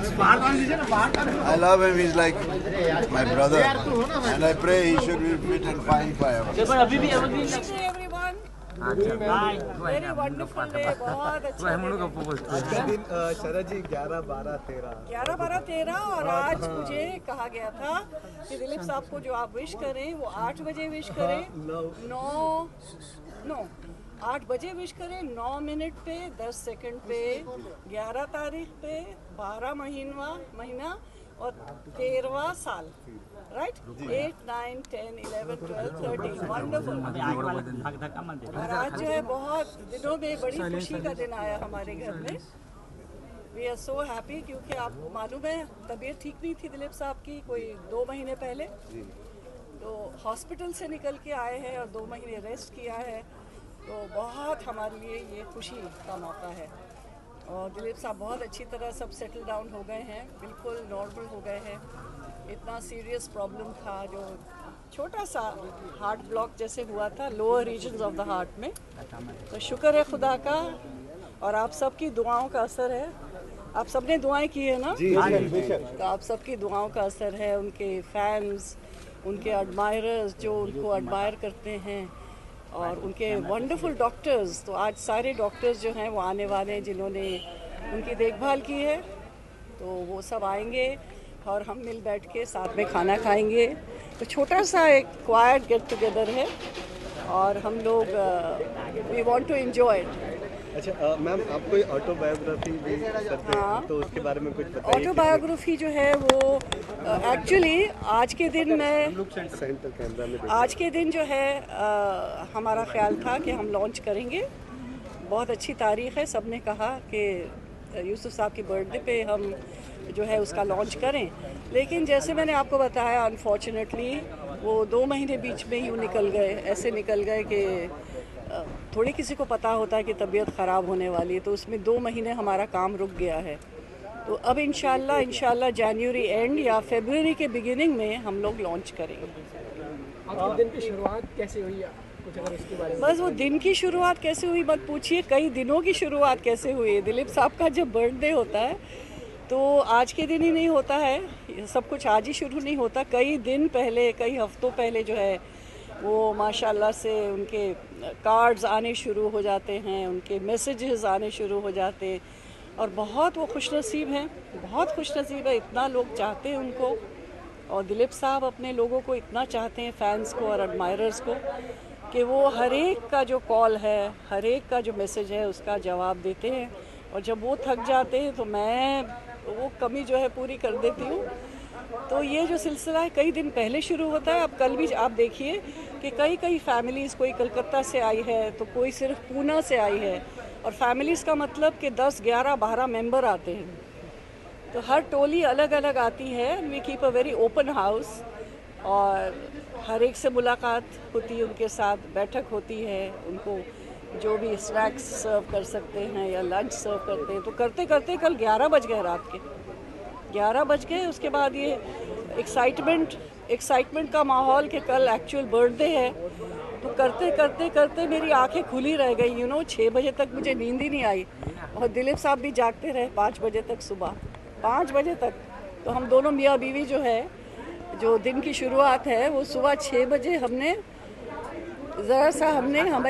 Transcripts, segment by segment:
I love him. He's like my brother, and I pray he should be fit and fine forever. Everyone, very wonderful day, बहुत अच्छा दिन शरद जी 11-12-13 11-12-13 और आज मुझे कहा गया था कि दिलीप साहब को जो आप विश करें वो 8 बजे विश करें, 8 बजे विश करें, 9 मिनट पे 10 सेकंड पे, 11 तारीख पे, 12 महीना और 13वां साल, राइट? 8, 9, 10, 11, 12, 13, वंडरफुल। और आज जो है बहुत दिनों में बड़ी खुशी का दिन आया हमारे घर में। वी आर सो हैप्पी क्योंकि आपको मालूम है तबीयत ठीक नहीं थी दिलीप साहब की कोई 2 महीने पहले, तो हॉस्पिटल से निकल के आए हैं और 2 महीने रेस्ट किया है, तो बहुत हमारे लिए ये खुशी का मौका है। और दिलीप साहब बहुत अच्छी तरह सब सेटल डाउन हो गए हैं, बिल्कुल नॉर्मल हो गए हैं। इतना सीरियस प्रॉब्लम था जो छोटा सा हार्ट ब्लॉक जैसे हुआ था lower regions of the heart में, तो शुक्र है खुदा का और आप सबकी दुआओं का असर है। आप सबने दुआएं की है ना? तो आप सबकी दुआओं का असर है। उनके फैंस, उनके एडमायरर्स जो उनको एडमायर करते हैं और उनके वंडरफुल डॉक्टर्स, तो आज सारे डॉक्टर्स जो हैं वो आने वाले हैं जिन्होंने उनकी देखभाल की है, तो वो सब आएंगे और हम मिल बैठ के साथ में खाना खाएंगे। तो छोटा सा एक क्वाइट गेट टुगेदर है और हम लोग we want to enjoy it. अच्छा मैम, आप कोई ऑटोबायोग्राफी भी करते हैं तो उसके बारे में कुछ बताइए। ऑटोबायोग्राफी जो है वो एक्चुअली आज के दिन जो है हमारा ख्याल था कि हम लॉन्च करेंगे। बहुत अच्छी तारीख़ है, सब ने कहा कि यूसुफ साहब की बर्थडे पे हम जो है उसका लॉन्च करें, लेकिन जैसे मैंने आपको बताया अनफॉर्चुनेटली वो 2 महीने बीच में यूँ निकल गए, ऐसे निकल गए कि थोड़ी किसी को पता होता है कि तबीयत ख़राब होने वाली है, तो उसमें 2 महीने हमारा काम रुक गया है। तो अब इंशाल्लाह जनवरी एंड या फरवरी के बिगिनिंग में हम लोग लॉन्च करेंगे। आज दिन की शुरुआत कैसे हुई कुछ अगर उसके बारे में? बस वो दिन की शुरुआत कैसे हुई मत पूछिए, कई दिनों की शुरुआत कैसे हुई। दिलीप साहब का जब बर्थडे होता है तो आज के दिन ही नहीं होता है, सब कुछ आज ही शुरू नहीं होता। कई दिन पहले, कई हफ्तों पहले जो है वो माशाल्लाह से उनके कार्ड्स आने शुरू हो जाते हैं, उनके मैसेजेस आने शुरू हो जाते हैं और बहुत वो खुशनसीब हैं, बहुत खुशनसीब है। इतना लोग चाहते हैं उनको और दिलीप साहब अपने लोगों को इतना चाहते हैं, फैंस को और एडमायरर्स को, कि वो हर एक का जो कॉल है, हर एक का जो मैसेज है उसका जवाब देते हैं। और जब वो थक जाते हैं तो मैं वो कमी जो है पूरी कर देती हूँ। तो ये जो सिलसिला है कई दिन पहले शुरू होता है। अब कल भी आप देखिए कि कई फैमिलीज़, कोई कलकत्ता से आई है तो कोई सिर्फ पूना से आई है, और फैमिलीज़ का मतलब कि 10, 11, 12 मेंबर आते हैं, तो हर टोली अलग अलग आती है। We keep a very open house और हर एक से मुलाकात होती है, उनके साथ बैठक होती है, उनको जो भी स्नैक्स सर्व कर सकते हैं या लंच सर्व करते हैं। तो करते करते कल 11 बज गए, रात के 11 बज गए। उसके बाद ये एक्साइटमेंट का माहौल कि कल एक्चुअल बर्थडे है, तो करते करते करते मेरी आंखें खुली रह गई। 6 बजे तक मुझे नींद ही नहीं आई और दिलीप साहब भी जागते रहे 5 बजे तक, सुबह 5 बजे तक। तो हम दोनों मियाँ बीवी जो है, जो दिन की शुरुआत है वो सुबह 6 बजे हमें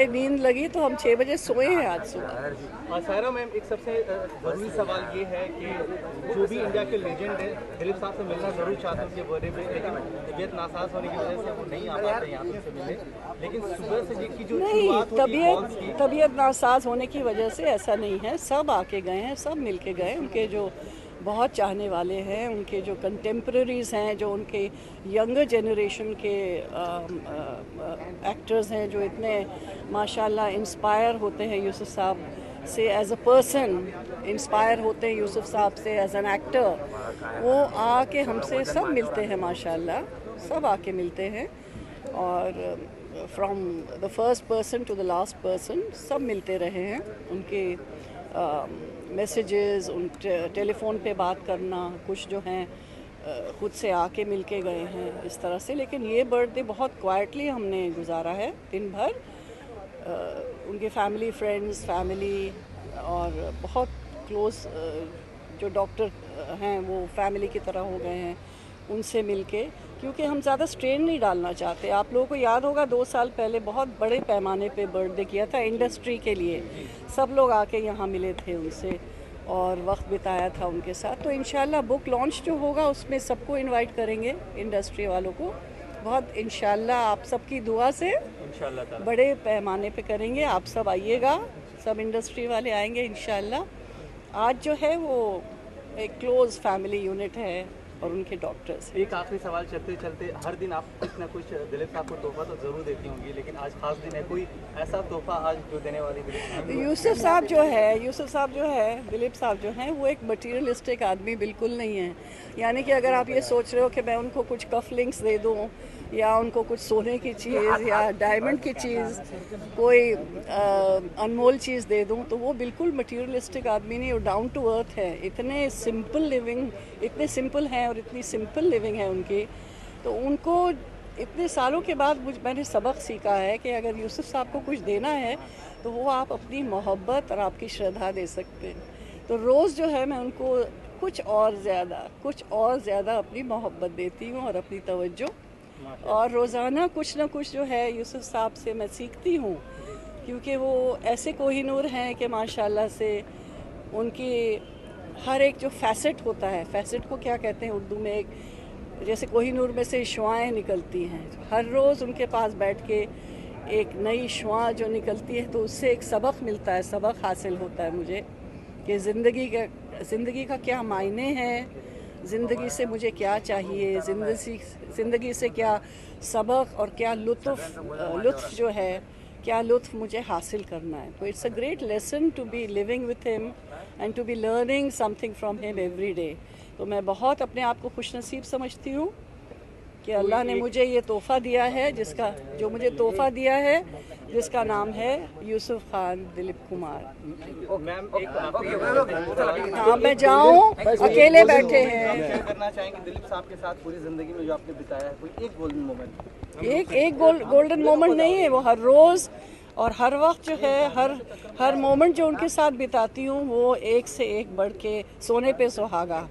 नींद लगी तो हम 6 बजे सोए हैं आज सुबह। सायरा मैम, एक सबसे ज़रूरी सवाल ये है कि जो भी इंडिया के लेजेंड है दिलीप साहब से मिलना ज़रूर चाहते हैं उनके बर्थडे पे, लेकिन तबीयत नासाज होने की वजह से वो नहीं आ पाते यहाँ से मिलने। लेकिन सुबह से की जो शुरुआत होती है, तबीयत नासाज होने की वजह से ऐसा नहीं है, सब आके गए हैं, सब मिल के गए। उनके जो बहुत चाहने वाले हैं, उनके जो कंटेम्प्रेरीज़ हैं, जो उनके यंगर जनरेशन के एक्टर्स हैं, जो इतने माशाल्लाह इंस्पायर होते हैं यूसुफ साहब से एज अ पर्सन, इंस्पायर होते हैं यूसुफ साहब से एज एन एक्टर, वो आके हमसे सब मिलते हैं माशाल्लाह, सब आके मिलते हैं। और from the first person to the last person सब मिलते रहे हैं। उनके मैसेजेस, उन टेलीफोन पे बात करना, कुछ जो हैं खुद से आके मिल के गए हैं इस तरह से। लेकिन ये बर्थडे बहुत क्वाइटली हमने गुजारा है, दिन भर। उनके फैमिली, फ्रेंड्स, फैमिली और बहुत क्लोज जो डॉक्टर हैं वो फैमिली की तरह हो गए हैं उनसे मिलके, क्योंकि हम ज़्यादा स्ट्रेन नहीं डालना चाहते। आप लोगों को याद होगा 2 साल पहले बहुत बड़े पैमाने पे बर्थडे किया था इंडस्ट्री के लिए, सब लोग आके यहाँ मिले थे उनसे और वक्त बिताया था उनके साथ। तो इंशाल्लाह बुक लॉन्च जो होगा उसमें सबको इनवाइट करेंगे, इंडस्ट्री वालों को बहुत, इंशाल्लाह आप सबकी दुआ से इंशाल्लाह बड़े पैमाने पे करेंगे। आप सब आइएगा, सब इंडस्ट्री वाले आएंगे इंशाल्लाह। आज जो है वो एक क्लोज फैमिली यूनिट है और उनके डॉक्टर्स। एक आखिरी सवाल, चलते चलते हर दिन आप कुछ ना कुछ दिलीप साहब को तोहफा तो ज़रूर देती होंगी, लेकिन आज खास दिन है, कोई ऐसा तोहफा आज जो देने वाली दिलीप साहब? यूसुफ साहब जो है दिलीप साहब जो हैं वो एक मटीरियलिस्टिक आदमी बिल्कुल नहीं है। यानी कि अगर आप ये सोच रहे हो कि मैं उनको कुछ कफ लिंक्स दे दूँ या उनको कुछ सोने की चीज़ या डायमंड की चीज़, कोई अनमोल चीज़ दे दूं, तो वो बिल्कुल मटीरियलिस्टिक आदमी नहीं, वो डाउन टू अर्थ है। इतने सिंपल लिविंग, इतने सिंपल हैं और इतनी सिंपल लिविंग है उनकी। तो उनको इतने सालों के बाद मैंने सबक सीखा है कि अगर यूसुफ साहब को कुछ देना है तो वो आप अपनी मोहब्बत और आपकी श्रद्धा दे सकते हैं। तो रोज़ जो है मैं उनको कुछ और ज़्यादा अपनी मोहब्बत देती हूँ और अपनी तवज्जो, और रोज़ाना कुछ ना कुछ जो है यूसुफ साहब से मैं सीखती हूँ, क्योंकि वो ऐसे कोहिनूर हैं कि माशाल्लाह से उनकी हर एक जो फैसेट होता है, फैसेट को क्या कहते हैं उर्दू में, एक जैसे कोहिनूर में से शुआएँ निकलती हैं, हर रोज़ उनके पास बैठ के एक नई शुआ जो निकलती है तो उससे एक सबक मिलता है, सबक हासिल होता है मुझे कि ज़िंदगी का क्या मायने हैं, ज़िंदगी से मुझे क्या चाहिए, ज़िंदगी से क्या सबक और क्या लुत्फ़ जो है, क्या लुत्फ़ मुझे हासिल करना है। तो it's a great lesson to be living with him and to be learning something from him every day. तो मैं बहुत अपने आप को खुशनसीब समझती हूँ कि अल्लाह ने मुझे ये तोहफ़ा दिया है, जिसका नाम है यूसुफ खान दिलीप कुमार। मैम हाँ, मैं जाऊँ, अकेले बैठे हैं। शेयर करना चाहेंगे दिलीप साहब के साथ पूरी ज़िंदगी में जो आपने बिताया है, कोई एक गोल्डन मोमेंट? एक गोल्डन मोमेंट नहीं है, वो हर रोज़ और हर वक्त जो है, हर मोमेंट जो उनके साथ बिताती हूँ वो एक से एक बढ़ के सोने पे सुहागा।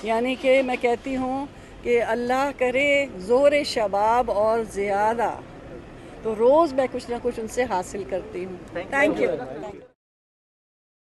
यानी कि मैं कहती हूँ कि अल्लाह करे ज़ोर शबाब और ज़ियादा, तो रोज़ मैं कुछ ना कुछ उनसे हासिल करती हूँ। Thank you.